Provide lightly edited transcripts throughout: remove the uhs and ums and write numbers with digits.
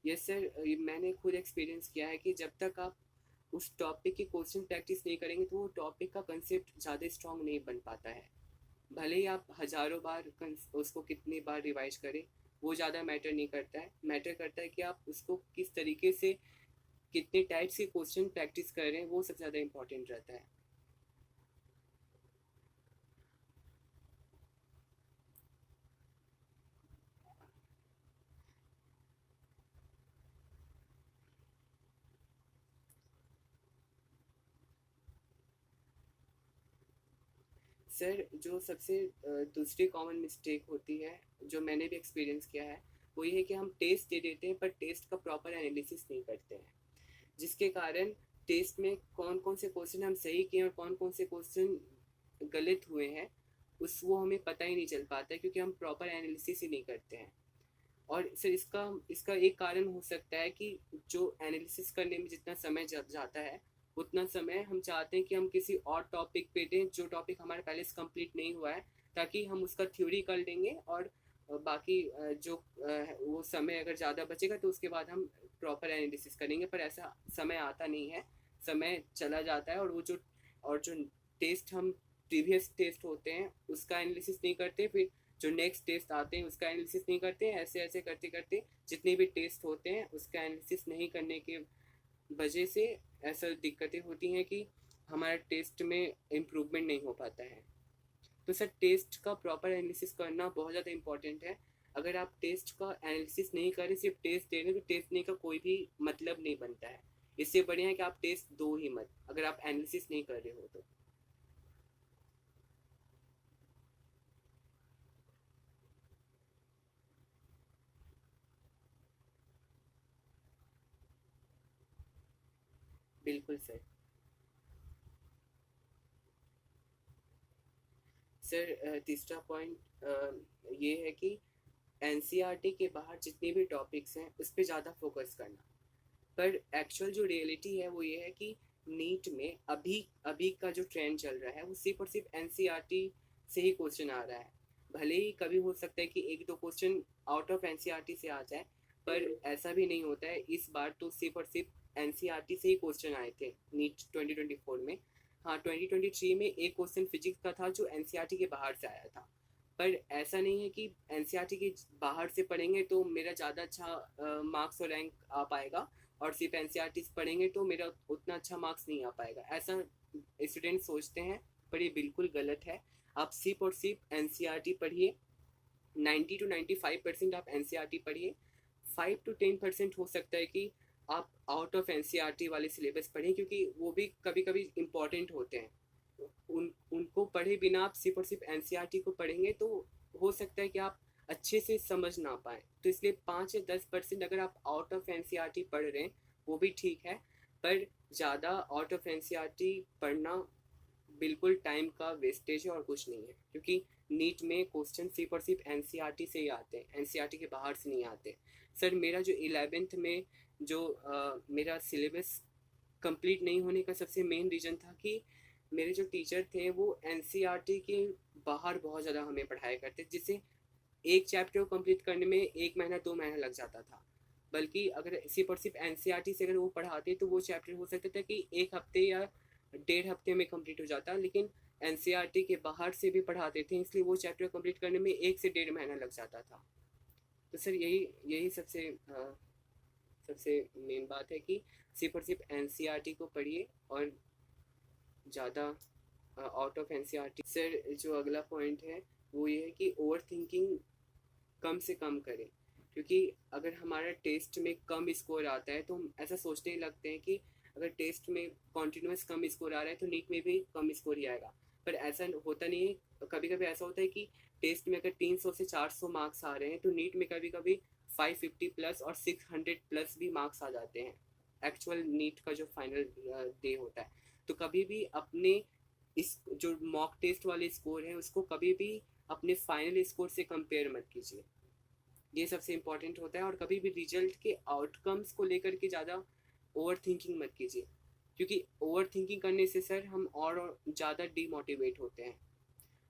Yes sir, मैंने खुद experience किया है कि जब तक आप उस टॉपिक की क्वेश्चन प्रैक्टिस नहीं करेंगे तो वो टॉपिक का कंसेप्ट ज़्यादा स्ट्रांग नहीं बन पाता है। भले ही आप हज़ारों बार उसको कितनी बार रिवाइज करें, वो ज़्यादा मैटर नहीं करता है। मैटर करता है कि आप उसको किस तरीके से, कितने टाइप्स के क्वेश्चन प्रैक्टिस कर रहे हैं, वो सबसे ज़्यादा इंपॉर्टेंट रहता है। सर, जो सबसे दूसरी कॉमन मिस्टेक होती है, जो मैंने भी एक्सपीरियंस किया है, वो ये है कि हम टेस्ट दे देते हैं पर टेस्ट का प्रॉपर एनालिसिस नहीं करते हैं, जिसके कारण टेस्ट में कौन कौन से क्वेश्चन हम सही किए और कौन कौन से क्वेश्चन गलत हुए हैं, उस वो हमें पता ही नहीं चल पाता है, क्योंकि हम प्रॉपर एनालिसिस ही नहीं करते हैं। और सर, इसका इसका एक कारण हो सकता है कि जो एनालिसिस करने में जितना समय जाता है, उतना समय हम चाहते हैं कि हम किसी और टॉपिक पे दें जो टॉपिक हमारे पहले से कंप्लीट नहीं हुआ है, ताकि हम उसका थ्योरी कर लेंगे और बाकी जो वो समय अगर ज़्यादा बचेगा तो उसके बाद हम प्रॉपर एनालिसिस करेंगे। पर ऐसा समय आता नहीं है, समय चला जाता है, और जो टेस्ट हम प्रीवियस टेस्ट होते हैं उसका एनालिसिस नहीं करते, फिर जो नेक्स्ट टेस्ट आते हैं उसका एनालिसिस नहीं करते हैं, ऐसे ऐसे करते करते जितने भी टेस्ट होते हैं उसका एनालिसिस नहीं करने के वजह से ऐसा दिक्कतें होती हैं कि हमारा टेस्ट में इम्प्रूवमेंट नहीं हो पाता है। तो सर, टेस्ट का प्रॉपर एनालिसिस करना बहुत ज़्यादा इंपॉर्टेंट है। अगर आप टेस्ट का एनालिसिस नहीं करें, सिर्फ टेस्ट दे रहे हैं, तो टेस्ट देने का कोई भी मतलब नहीं बनता है। इससे बढ़िया है कि आप टेस्ट दो ही मत, अगर आप एनालिसिस नहीं कर रहे हो तो। बिल्कुल सर। सर, तीसरा पॉइंट ये है कि एनसीईआरटी के बाहर जितने भी टॉपिक्स हैं उस पर ज़्यादा फोकस करना। पर एक्चुअल जो रियलिटी है वो ये है कि नीट में अभी अभी का जो ट्रेंड चल रहा है वो सिर्फ और सिर्फ एनसीईआरटी से ही क्वेश्चन आ रहा है। भले ही कभी हो सकता है कि एक दो क्वेश्चन आउट ऑफ एनसीईआरटी से आ जाए, पर ऐसा भी नहीं होता है। इस बार तो सिर्फ और सिर्फ एनसीईआरटी से ही क्वेश्चन आए थे नीट 2024 में। हाँ, 2023 में एक क्वेश्चन फिजिक्स का था जो एनसीईआरटी के बाहर से आया था। पर ऐसा नहीं है कि एनसीईआरटी के बाहर से पढ़ेंगे तो मेरा ज़्यादा अच्छा मार्क्स और रैंक आ पाएगा, और सिर्फ एनसीईआरटी पढ़ेंगे तो मेरा उतना अच्छा मार्क्स नहीं आ पाएगा, ऐसा स्टूडेंट सोचते हैं। पर ये बिल्कुल गलत है। आप सिर्फ और सिर्फ एनसीईआरटी पढ़िए। 90 to 95% आप एनसीईआरटी पढ़िए। 5 to 10% हो सकता है कि आप आउट ऑफ एनसीईआरटी वाले सिलेबस पढ़ें, क्योंकि वो भी कभी कभी इम्पॉर्टेंट होते हैं। उनको पढ़े बिना आप सिर्फ और सिर्फ एनसीईआरटी को पढ़ेंगे तो हो सकता है कि आप अच्छे से समझ ना पाए। तो इसलिए 5 या 10% अगर आप आउट ऑफ एनसीईआरटी पढ़ रहे हैं वो भी ठीक है, पर ज़्यादा आउट ऑफ एनसीईआरटी पढ़ना बिल्कुल टाइम का वेस्टेज है और कुछ नहीं है, क्योंकि नीट में क्वेश्चन सिर्फ और सिर्फ एनसीईआरटी से ही आते हैं, एनसीईआरटी के बाहर से नहीं आते। सर, मेरा जो 11th में जो मेरा सिलेबस कंप्लीट नहीं होने का सबसे मेन रीज़न था कि मेरे जो टीचर थे वो एनसीईआरटी के बाहर बहुत ज़्यादा हमें पढ़ाया करते, जिससे एक चैप्टर को कंप्लीट करने में 1 महीना 2 महीना लग जाता था। बल्कि अगर सिर्फ और सिर्फ एनसीईआरटी से अगर वो पढ़ाते तो वो चैप्टर हो सकता था कि 1 हफ्ते या 1.5 हफ्ते में कंप्लीट हो जाता, लेकिन एनसीईआरटी के बाहर से भी पढ़ाते थे, इसलिए वो चैप्टर कंप्लीट करने में 1 से 1.5 महीना लग जाता था। तो सर, यही यही सबसे मेन बात है कि सिर्फ और सिर्फ एनसीईआरटी को पढ़िए और ज़्यादा आउट ऑफ एनसीईआरटी। सर, जो अगला पॉइंट है वो ये है कि ओवर थिंकिंग कम से कम करें, क्योंकि अगर हमारा टेस्ट में कम स्कोर आता है तो हम ऐसा सोचने लगते हैं कि अगर टेस्ट में कॉन्टिन्यूस कम स्कोर आ रहा है तो नीट में भी कम स्कोर ही आएगा। पर ऐसा होता नहीं है। कभी कभी ऐसा होता है कि टेस्ट में अगर 300 से 400 मार्क्स आ रहे हैं तो नीट में कभी कभी 550 प्लस और 600 प्लस भी मार्क्स आ जाते हैं, एक्चुअल नीट का जो फाइनल डे होता है। तो कभी भी अपने इस जो मॉक टेस्ट वाले स्कोर है उसको कभी भी अपने फाइनल स्कोर से कंपेयर मत कीजिए। ये सबसे इम्पोर्टेंट होता है। और कभी भी रिजल्ट के आउटकम्स को लेकर के ज़्यादा ओवर थिंकिंग मत कीजिए, क्योंकि ओवर थिंकिंग करने से सर हम और ज़्यादा डीमोटिवेट होते हैं,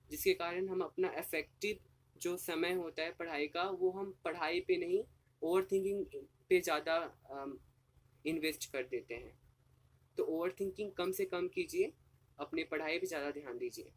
जिसके कारण हम अपना इफेक्टिव जो समय होता है पढ़ाई का वो हम पढ़ाई पे नहीं, ओवर थिंकिंग पे ज़्यादा इन्वेस्ट कर देते हैं। तो ओवर थिंकिंग कम से कम कीजिए, अपने पढ़ाई पे ज़्यादा ध्यान दीजिए।